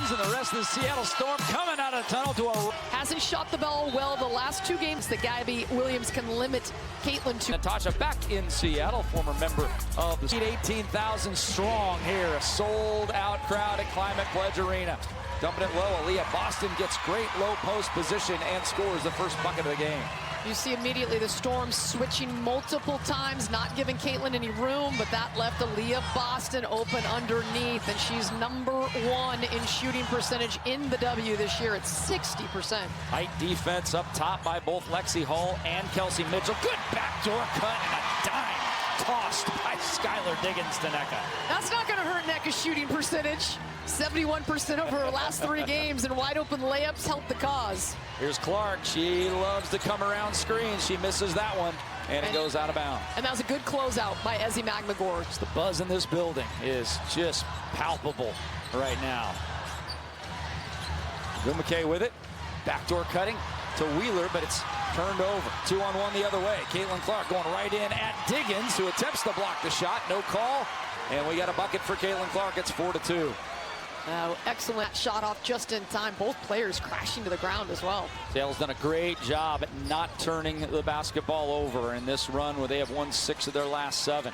Diggins and the rest of the Seattle Storm coming out of the tunnel to a... Hasn't shot the ball well the last two games that Gabby Williams can limit Caitlin to. Natasha back in Seattle, former member of the 18,000 strong here. A sold-out crowd at Climate Pledge Arena. Dumping it low, Aliyah Boston gets great low post position and scores the first bucket of the game. You see immediately the Storm switching multiple times, not giving Caitlin any room, but that left Aliyah Boston open underneath, and she's #1 in shooting percentage in the W this year at 60%. Tight defense up top by both Lexi Hall and Kelsey Mitchell. Good backdoor cut and a dime tossed by Skylar Diggins to Nneka. That's not going to hurt Nneka's shooting percentage. 71% over her last 3 games, and wide open layups help the cause. Here's Clark. She loves to come around screens. She misses that one, and it goes out of bounds. And that was a good closeout by Ezi Magmagor. The buzz in this building is just palpable right now. Gumake with it. Backdoor cutting to Wheeler, but it's turned over. 2-on-1 the other way. Caitlin Clark going right in at Diggins, who attempts to block the shot. No call. And we got a bucket for Caitlin Clark. It's 4-2. Excellent shot off just in time. Both players crashing to the ground as well. Seattle's done a great job at not turning the basketball over in this run where they have won 6 of their last 7.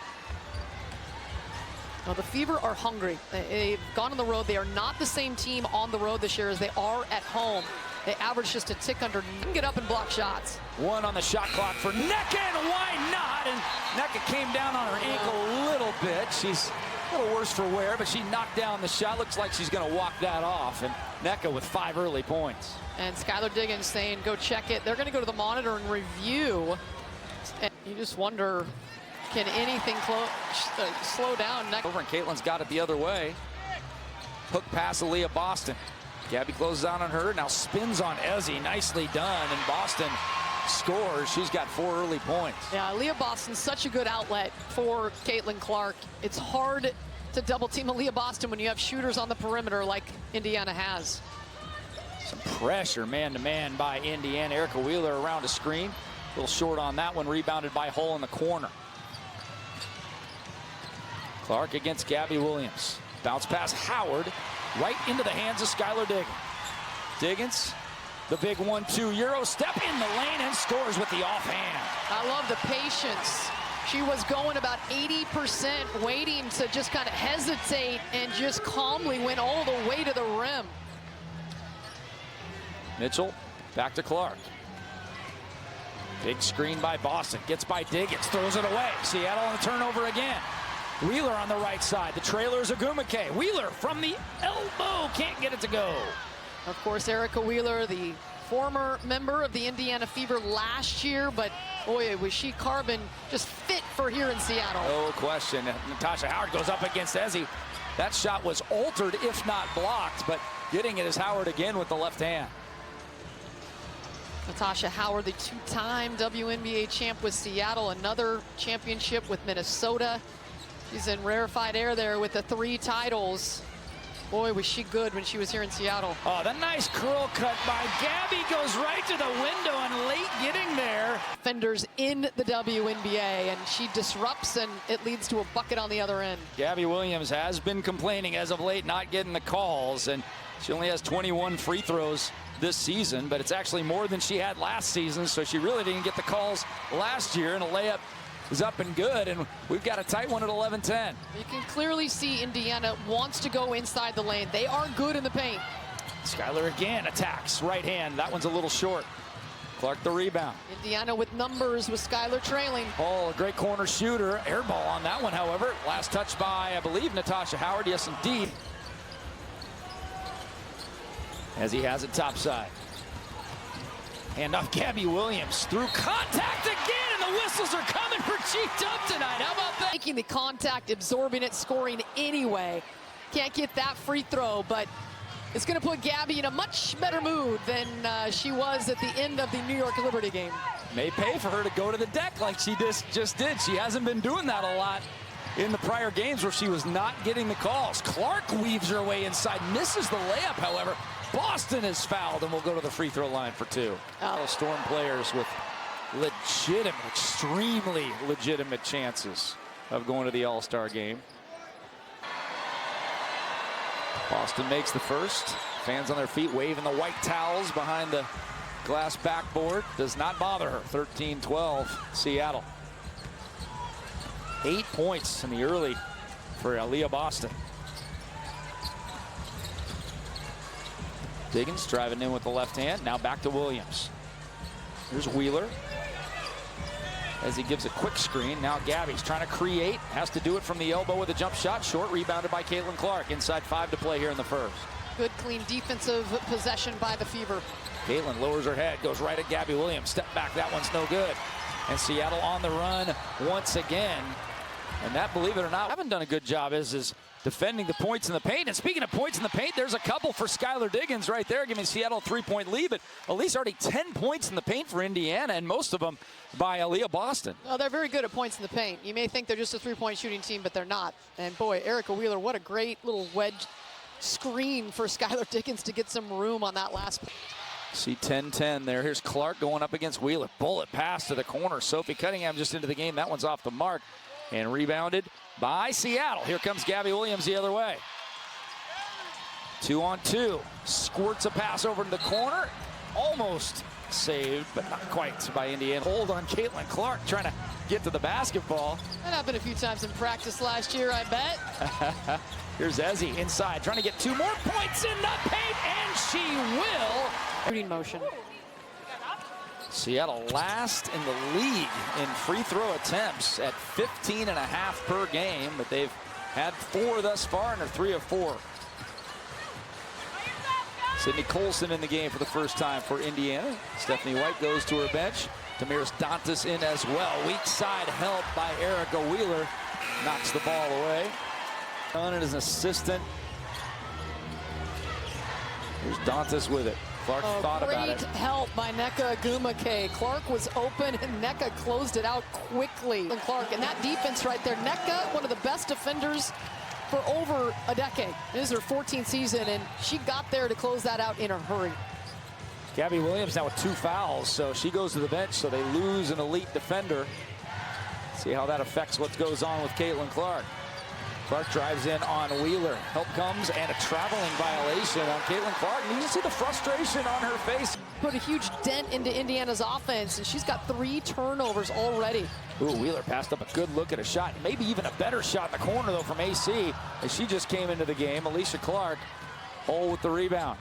Now, the Fever are hungry. They've gone on the road. They are not the same team on the road this year as they are at home. They average just a tick under. Get up and block shots. 1 on the shot clock for Nneka, and why not? And Nneka came down on her ankle a little bit. She's a little worse for wear, but she knocked down the shot. Looks like she's going to walk that off. And Nneka with 5 early points. And Skylar Diggins saying, go check it. They're going to go to the monitor and review. And you just wonder, can anything slow down? Over, and Caitlin's got it the other way. Hook pass Aliyah Boston. Gabby closes out on her, now spins on Ezi. Nicely done, and Boston scores. She's got 4 early points. Yeah, Aliyah Boston's such a good outlet for Caitlin Clark. It's hard to double team Aliyah Boston when you have shooters on the perimeter like Indiana has. Some pressure man-to-man by Indiana. Erica Wheeler around a screen. A little short on that one, rebounded by Hull in the corner. Clark against Gabby Williams. Bounce pass Howard. Right into the hands of Skylar Diggins. Diggins, the big 1-2 Euro step in the lane and scores with the offhand. I love the patience. She was going about 80%, waiting to just kind of hesitate and just calmly went all the way to the rim. Mitchell back to Clark. Big screen by Boston. Gets by Diggins, throws it away. Seattle on the turnover again. Wheeler on the right side. The trailer is Agumake. Wheeler from the elbow. Can't get it to go. Of course, Erica Wheeler, the former member of the Indiana Fever last year, but boy, was she carbon just fit for here in Seattle. No question. Natasha Howard goes up against Ezi. That shot was altered, if not blocked, but getting it is Howard again with the left hand. Natasha Howard, the 2-time WNBA champ with Seattle, another championship with Minnesota. She's in rarefied air there with the 3 titles. Boy, was she good when she was here in Seattle. Oh, the nice curl cut by Gabby goes right to the window and late getting there. Defenders in the WNBA, and she disrupts, and it leads to a bucket on the other end. Gabby Williams has been complaining as of late, not getting the calls, and she only has 21 free throws this season, but it's actually more than she had last season, so she really didn't get the calls last year, and a layup is up and good, and we've got a tight one at 11-10. You can clearly see Indiana wants to go inside the lane. They are good in the paint. Skylar again attacks, right hand. That one's a little short. Clark the rebound. Indiana with numbers with Skylar trailing. Oh, a great corner shooter. Air ball on that one, however. Last touch by, I believe, Natasha Howard. Yes, indeed. As he has it topside. Hand off Gabby Williams through contact again, and the whistles are coming for Cheeked Up tonight. How about that? Making the contact, absorbing it, scoring anyway. Can't get that free throw, but it's going to put Gabby in a much better mood than she was at the end of the New York Liberty game. May pay for her to go to the deck like she just did. She hasn't been doing that a lot in the prior games where she was not getting the calls. Clark weaves her way inside, misses the layup, however. Boston is fouled, and will go to the free throw line for 2. Storm players with legitimate, extremely legitimate chances of going to the All-Star game. Boston makes the first. Fans on their feet waving the white towels behind the glass backboard. Does not bother her. 13-12 Seattle. 8 points in the early for Aliyah Boston. Diggins driving in with the left hand. Now back to Williams. Here's Wheeler as he gives a quick screen. Now Gabby's trying to create. Has to do it from the elbow with a jump shot. Short, rebounded by Caitlin Clark. Inside 5 to play here in the first. Good, clean defensive possession by the Fever. Caitlin lowers her head, goes right at Gabby Williams. Step back, that one's no good. And Seattle on the run once again. And that, believe it or not, haven't done a good job is defending the points in the paint. And speaking of points in the paint, there's a couple for Skylar Diggins right there, giving Seattle a 3-point lead. But at least already 10 points in the paint for Indiana, and most of them by Aliyah Boston. Well, they're very good at points in the paint. You may think they're just a 3-point shooting team, but they're not. And boy, Erica Wheeler, what a great little wedge screen for Skylar Diggins to get some room on that last. See 10-10 there. Here's Clark going up against Wheeler. Bullet pass to the corner. Sophie Cunningham just into the game. That one's off the mark. And rebounded by Seattle. Here comes Gabby Williams the other way. 2-on-2. Squirts a pass over to the corner. Almost saved, but not quite by Indiana. Hold on Caitlin Clark trying to get to the basketball. That happened a few times in practice last year, I bet. Here's Ezzy inside, trying to get 2 more points in the paint, and she will. Shooting motion. Seattle last in the league in free throw attempts at 15.5 per game, but they've had 4 thus far and are 3 of 4. Sydney Colson in the game for the first time for Indiana. Stephanie White goes to her bench. Damiris Dantas in as well. Weak side help by Erica Wheeler. Knocks the ball away. Done it as an assistant. Here's Dantas with it. Clark thought about it. Great help by Nneka Agumake. Clark was open and Nneka closed it out quickly. And Clark, and that defense right there. Nneka, one of the best defenders for over a decade. This is her 14th season, and she got there to close that out in a hurry. Gabby Williams now with 2 fouls, so she goes to the bench, so they lose an elite defender. See how that affects what goes on with Caitlin Clark. Clark drives in on Wheeler. Help comes, and a traveling violation on Caitlin Clark. And you can see the frustration on her face. Put a huge dent into Indiana's offense, and she's got 3 turnovers already. Ooh, Wheeler passed up a good look at a shot. Maybe even a better shot in the corner, though, from AC. As she just came into the game. Alicia Clark, with the rebound.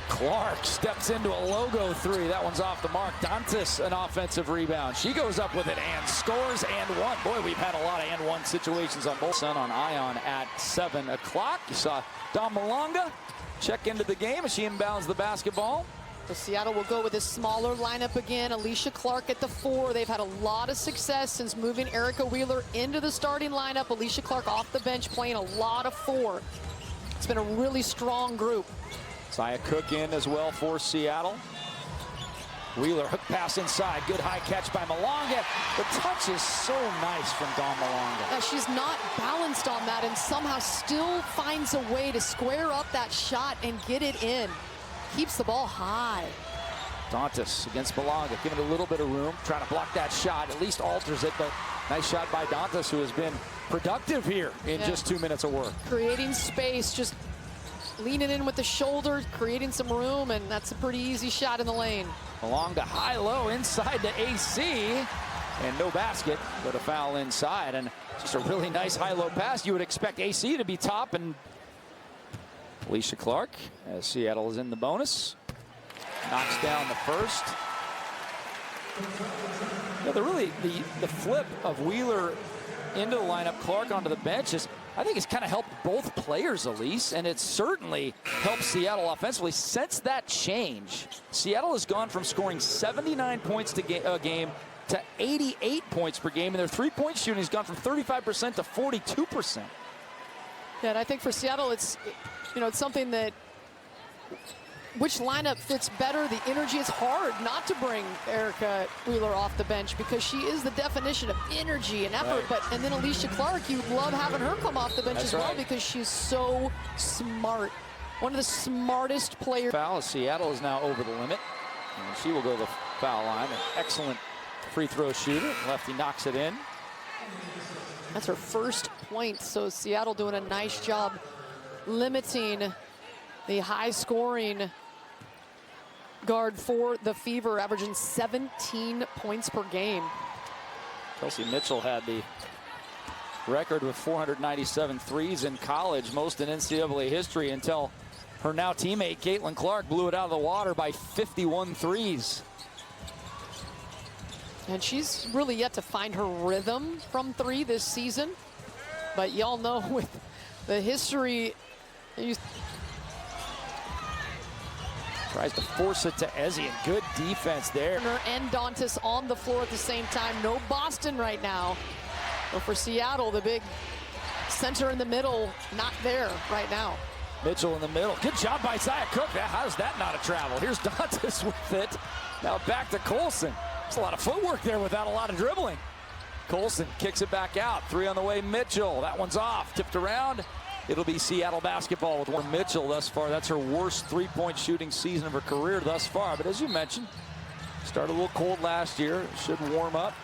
Clark steps into a logo 3. That one's off the mark. Dantas, an offensive rebound. She goes up with it and scores and 1. Boy, we've had a lot of and 1 situations on both. Sun on Ion at 7 o'clock. You saw Dom Malonga check into the game as she inbounds the basketball. So Seattle will go with a smaller lineup again. Alicia Clark at the 4. They've had a lot of success since moving Erica Wheeler into the starting lineup. Alicia Clark off the bench playing a lot of 4. It's been a really strong group. Saya Cook in as well for Seattle. Wheeler, hook pass inside. Good high catch by Malonga. The touch is so nice from Dawn Malonga. Yeah, she's not balanced on that and somehow still finds a way to square up that shot and get it in. Keeps the ball high. Dantas against Malonga, giving a little bit of room. Trying to block that shot. At least alters it, but nice shot by Dantas, who has been productive here in just 2 minutes of work. Creating space, just leaning in with the shoulder, creating some room, and that's a pretty easy shot in the lane. Malonga high-low inside to AC, and no basket, but a foul inside, and just a really nice high-low pass. You would expect AC to be top, and Alicia Clark, as Seattle is in the bonus, knocks down the first. Yeah, the flip of Wheeler into the lineup, Clark onto the bench is, I think it's kind of helped both players, Elise, and it certainly helped Seattle offensively. Since that change, Seattle has gone from scoring 79 points a game to 88 points per game, and their 3-point shooting has gone from 35% to 42%. Yeah, and I think for Seattle, it's something that which lineup fits better. The energy is hard not to bring Erica Wheeler off the bench because she is the definition of energy and effort. Right. And then Alicia Clark, you love having her come off the bench as well because she's so smart. One of the smartest players. Foul as Seattle is now over the limit. And she will go to the foul line. An excellent free throw shooter. Lefty knocks it in. That's her first point. So Seattle doing a nice job limiting the high-scoring guard for the Fever, averaging 17 points per game. Kelsey Mitchell had the record with 497 threes in college, most in NCAA history, until her now teammate Caitlin Clark blew it out of the water by 51 threes. And she's really yet to find her rhythm from three this season. But y'all know with the history, tries to force it to Ezzie, and good defense there. And Dantas on the floor at the same time. No Boston right now. But for Seattle, the big center in the middle, not there right now. Mitchell in the middle. Good job by Zia Cook. How is that not a travel? Here's Dantas with it. Now back to Colson. There's a lot of footwork there without a lot of dribbling. Colson kicks it back out. Three on the way, Mitchell. That one's off. Tipped around. It'll be Seattle basketball with one. Mitchell thus far. That's her worst three-point shooting season of her career thus far. But as you mentioned, started a little cold last year. Should warm up.